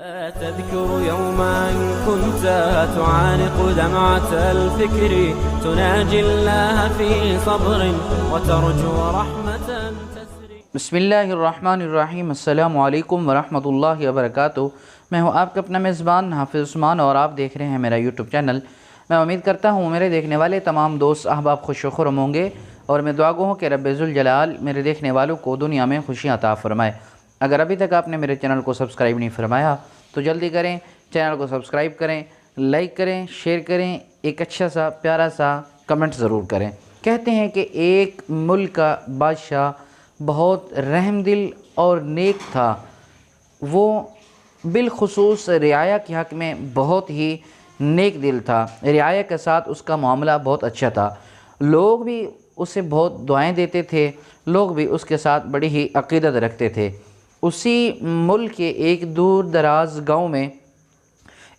تذكر يوما كنت تعانق دمعة الفكر تناجي الله في صبر وترجو رحمة تسري. بسم اللہ الرحمن الرحیم. السلام علیکم ورحمۃ اللہ وبرکاتہ. میں ہوں آپ کا اپنا میزبان حافظ عثمان اور آپ دیکھ رہے ہیں میرا یوٹیوب چینل. میں امید کرتا ہوں میرے دیکھنے والے تمام دوست احباب خوش و خرم ہوں گے اور میں دعا گو ہوں کہ رب ذوالجلال میرے دیکھنے والوں کو دنیا میں خوشیاں عطا فرمائے. اگر ابھی تک آپ نے میرے چینل کو سبسکرائب نہیں فرمایا تو جلدی کریں، چینل کو سبسکرائب کریں، لائک کریں، شیئر کریں، ایک اچھا سا پیارا سا کمنٹ ضرور کریں. کہتے ہیں کہ ایک ملک کا بادشاہ بہت رحم دل اور نیک تھا. وہ بالخصوص رعایا کے حق میں بہت ہی نیک دل تھا. رعایا کے ساتھ اس کا معاملہ بہت اچھا تھا. لوگ بھی اسے بہت دعائیں دیتے تھے، لوگ بھی اس کے ساتھ بڑی ہی عقیدت رکھتے تھے. اسی ملک کے ایک دور دراز گاؤں میں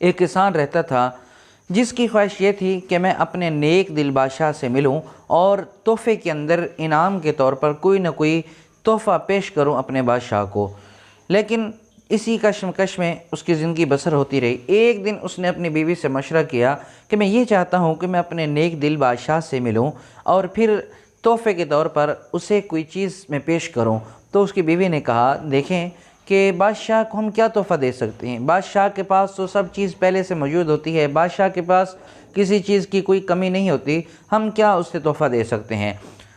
ایک کسان رہتا تھا جس کی خواہش یہ تھی کہ میں اپنے نیک دل بادشاہ سے ملوں اور تحفے کے اندر انعام کے طور پر کوئی نہ کوئی تحفہ پیش کروں اپنے بادشاہ کو. لیکن اسی کشمکش میں اس کی زندگی بسر ہوتی رہی. ایک دن اس نے اپنی بیوی سے مشورہ کیا کہ میں یہ چاہتا ہوں کہ میں اپنے نیک دل بادشاہ سے ملوں اور پھر تحفے کے طور پر اسے کوئی چیز میں پیش کروں. تو اس کی بیوی نے کہا، دیکھیں کہ بادشاہ کو ہم کیا تحفہ دے سکتے ہیں؟ بادشاہ کے پاس تو سب چیز پہلے سے موجود ہوتی ہے، بادشاہ کے پاس کسی چیز کی کوئی کمی نہیں ہوتی، ہم کیا اس سے تحفہ دے سکتے ہیں؟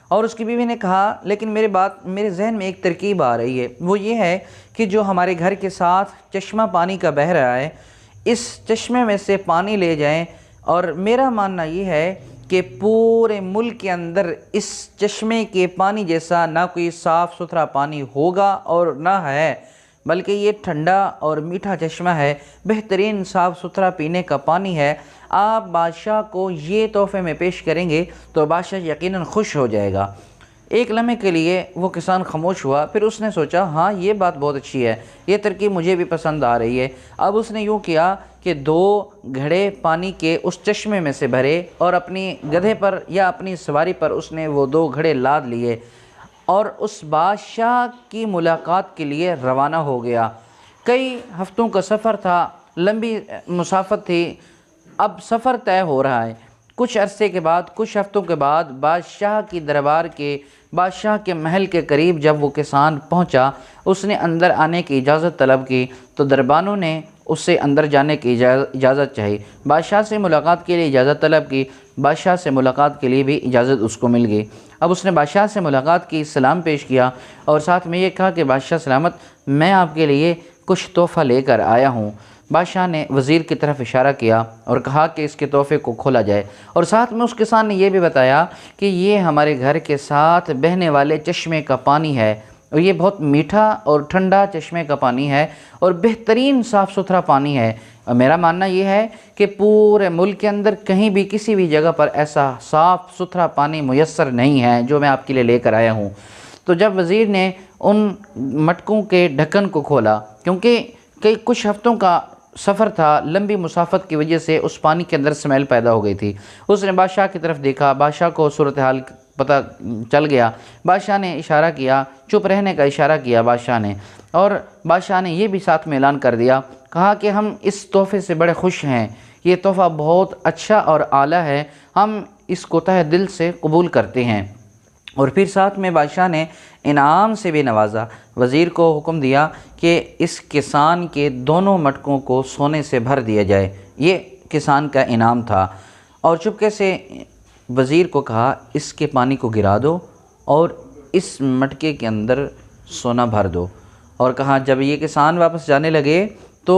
اور اس کی بیوی نے کہا، لیکن میرے ذہن میں ایک ترکیب آ رہی ہے، وہ یہ ہے کہ جو ہمارے گھر کے ساتھ چشمہ پانی کا بہہ رہا ہے، اس چشمے میں سے پانی لے جائیں. اور میرا ماننا یہ ہے کہ پورے ملک کے اندر اس چشمے کے پانی جیسا نہ کوئی صاف ستھرا پانی ہوگا اور نہ ہے، بلکہ یہ ٹھنڈا اور میٹھا چشمہ ہے، بہترین صاف ستھرا پینے کا پانی ہے. آپ بادشاہ کو یہ تحفے میں پیش کریں گے تو بادشاہ یقیناً خوش ہو جائے گا. ایک لمحے کے لیے وہ کسان خاموش ہوا، پھر اس نے سوچا ہاں یہ بات بہت اچھی ہے، یہ ترکیب مجھے بھی پسند آ رہی ہے. اب اس نے یوں کیا کہ 2 گھڑے پانی کے اس چشمے میں سے بھرے اور اپنی گدھے پر یا اپنی سواری پر اس نے وہ 2 گھڑے لاد لیے اور اس بادشاہ کی ملاقات کے لیے روانہ ہو گیا. کئی ہفتوں کا سفر تھا، لمبی مسافت تھی. اب سفر طے ہو رہا ہے. کچھ عرصے کے بعد، کچھ ہفتوں کے بعد بادشاہ کی دربار کے بادشاہ کے محل کے قریب جب وہ کسان پہنچا، اس نے اندر آنے کی اجازت طلب کی تو دربانوں نے اس سے اندر جانے کی اجازت چاہی. بادشاہ سے ملاقات کے لیے اجازت طلب کی، بادشاہ سے ملاقات کے لیے بھی اجازت اس کو مل گئی. اب اس نے بادشاہ سے ملاقات کی، سلام پیش کیا اور ساتھ میں یہ کہا کہ بادشاہ سلامت، میں آپ کے لیے کچھ تحفہ لے کر آیا ہوں. بادشاہ نے وزیر کی طرف اشارہ کیا اور کہا کہ اس کے تحفے کو کھولا جائے، اور ساتھ میں اس کسان نے یہ بھی بتایا کہ یہ ہمارے گھر کے ساتھ بہنے والے چشمے کا پانی ہے اور یہ بہت میٹھا اور ٹھنڈا چشمے کا پانی ہے اور بہترین صاف ستھرا پانی ہے. اور میرا ماننا یہ ہے کہ پورے ملک کے اندر کہیں بھی کسی بھی جگہ پر ایسا صاف ستھرا پانی میسر نہیں ہے جو میں آپ کے لیے لے کر آیا ہوں. تو جب وزیر نے ان مٹکوں کے ڈھکن کو کھولا، کیونکہ کچھ ہفتوں کا سفر تھا، لمبی مسافت کی وجہ سے اس پانی کے اندر اسمیل پیدا ہو گئی تھی. اس نے بادشاہ کی طرف دیکھا، بادشاہ کو صورتحال پتہ چل گیا. بادشاہ نے اشارہ کیا، چپ رہنے کا اشارہ کیا بادشاہ نے، اور بادشاہ نے یہ بھی ساتھ میں اعلان کر دیا، کہا کہ ہم اس تحفے سے بڑے خوش ہیں، یہ تحفہ بہت اچھا اور اعلیٰ ہے، ہم اس کو تہ دل سے قبول کرتے ہیں. اور پھر ساتھ میں بادشاہ نے انعام سے بھی نوازا. وزیر کو حکم دیا کہ اس کسان کے دونوں مٹکوں کو سونے سے بھر دیا جائے، یہ کسان کا انعام تھا. اور چپکے سے وزیر کو کہا، اس کے پانی کو گرا دو اور اس مٹکے کے اندر سونا بھر دو. اور کہا جب یہ کسان واپس جانے لگے تو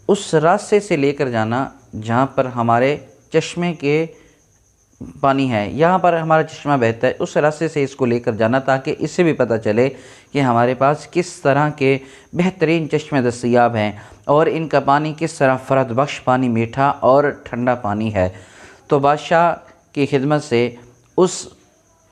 اس راستے سے لے کر جانا جہاں پر ہمارے چشمے کے پانی ہے، یہاں پر ہمارا چشمہ بہتا ہے، اس راستے سے اس کو لے کر جانا تاکہ اس سے بھی پتہ چلے کہ ہمارے پاس کس طرح کے بہترین چشمے دستیاب ہیں اور ان کا پانی کس طرح فرحت بخش پانی، میٹھا اور ٹھنڈا پانی ہے. تو بادشاہ کی خدمت سے اس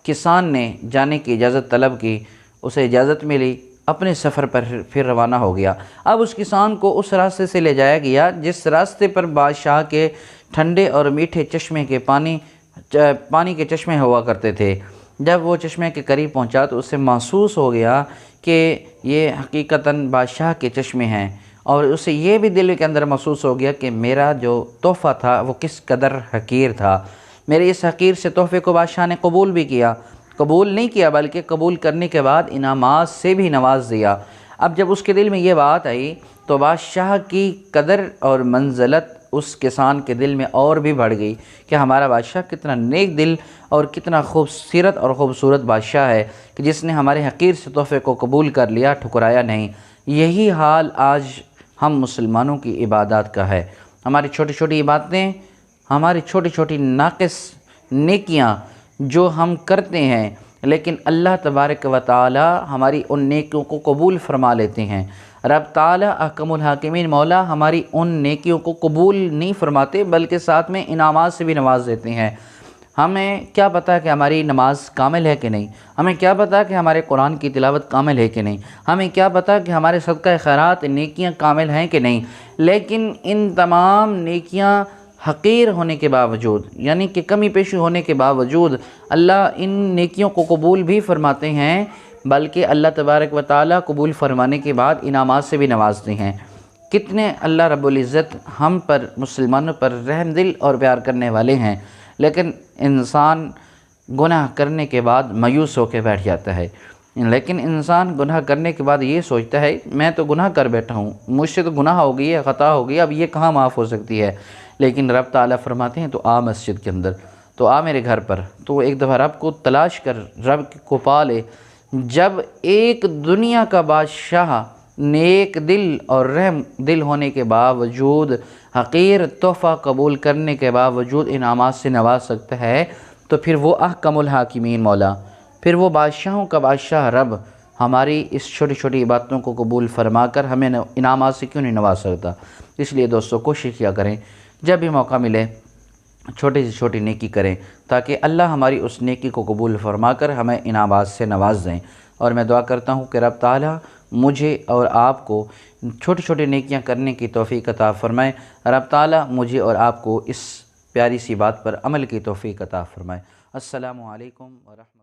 کسان نے جانے کی اجازت طلب کی، اسے اجازت ملی، اپنے سفر پر پھر روانہ ہو گیا. اب اس کسان کو اس راستے سے لے جایا گیا جس راستے پر بادشاہ کے ٹھنڈے اور میٹھے چشمے کے پانی کے چشمے ہوا کرتے تھے. جب وہ چشمے کے قریب پہنچا تو اسے محسوس ہو گیا کہ یہ حقیقتاً بادشاہ کے چشمے ہیں اور اسے یہ بھی دل کے اندر محسوس ہو گیا کہ میرا جو تحفہ تھا وہ کس قدر حقیر تھا۔ میرے اس حقیر سے تحفے کو بادشاہ نے قبول بھی کیا، قبول نہیں کیا بلکہ قبول کرنے کے بعد انعامات سے بھی نواز دیا۔ اب جب اس کے دل میں یہ بات آئی تو بادشاہ کی قدر اور منزلت اس کسان کے دل میں اور بھی بڑھ گئی کہ ہمارا بادشاہ کتنا نیک دل اور کتنا خوبصورت اور خوبصورت بادشاہ ہے کہ جس نے ہمارے حقیر سے تحفے کو قبول کر لیا، ٹھکرایا نہیں۔ یہی حال آج ہم مسلمانوں کی عبادات کا ہے۔ ہماری چھوٹی چھوٹی عبادتیں، ہماری چھوٹی چھوٹی ناقص نیکیاں جو ہم کرتے ہیں، لیکن اللہ تبارک و تعالی ہماری ان نیکیوں کو قبول فرما لیتے ہیں۔ رب تعالی احکم الحاکمین مولا ہماری ان نیکیوں کو قبول نہیں فرماتے بلکہ ساتھ میں انعامات سے بھی نواز دیتے ہیں۔ ہمیں کیا پتہ کہ ہماری نماز کامل ہے کہ نہیں، ہمیں کیا پتہ کہ ہمارے قرآن کی تلاوت کامل ہے کہ نہیں، ہمیں کیا پتہ کہ ہمارے صدقہ خیرات نیکیاں کامل ہیں کہ نہیں، لیکن ان تمام نیکیاں حقیر ہونے کے باوجود، یعنی کہ کمی پیشی ہونے کے باوجود اللہ ان نیکیوں کو قبول بھی فرماتے ہیں، بلکہ اللہ تبارک و تعالیٰ قبول فرمانے کے بعد انعامات سے بھی نوازتے ہیں۔ کتنے اللہ رب العزت ہم پر، مسلمانوں پر رحم دل اور پیار کرنے والے ہیں، لیکن انسان گناہ کرنے کے بعد مایوس ہو کے بیٹھ جاتا ہے۔ لیکن انسان گناہ کرنے کے بعد یہ سوچتا ہے میں تو گناہ کر بیٹھا ہوں، مجھ سے تو گناہ ہو گئی ہے، خطا ہو گئی، اب یہ کہاں معاف ہو سکتی ہے۔ لیکن رب تعالیٰ فرماتے ہیں تو آ مسجد کے اندر، تو آ میرے گھر پر، تو ایک دفعہ رب کو تلاش کر، رب کو پا لے۔ جب ایک دنیا کا بادشاہ نیک دل اور رحم دل ہونے کے باوجود، حقیر تحفہ قبول کرنے کے باوجود انعامات سے نواز سکتا ہے، تو پھر وہ احکم الحاکمین مولا، پھر وہ بادشاہوں کا بادشاہ رب ہماری اس چھوٹی چھوٹی باتوں کو قبول فرما کر ہمیں انعامات سے کیوں نہیں نواز سکتا۔ اس لیے دوستو کوشش کیا کریں، جب بھی موقع ملے چھوٹی سے چھوٹی نیکی کریں تاکہ اللہ ہماری اس نیکی کو قبول فرما کر ہمیں انعامات سے نواز دیں۔ اور میں دعا کرتا ہوں کہ رب تعالیٰ مجھے اور آپ کو چھوٹی چھوٹی نیکیاں کرنے کی توفیق عطا فرمائے۔ رب تعالیٰ مجھے اور آپ کو اس پیاری سی بات پر عمل کی توفیق عطا فرمائے۔ السلام علیکم ورحمۃ اللہ۔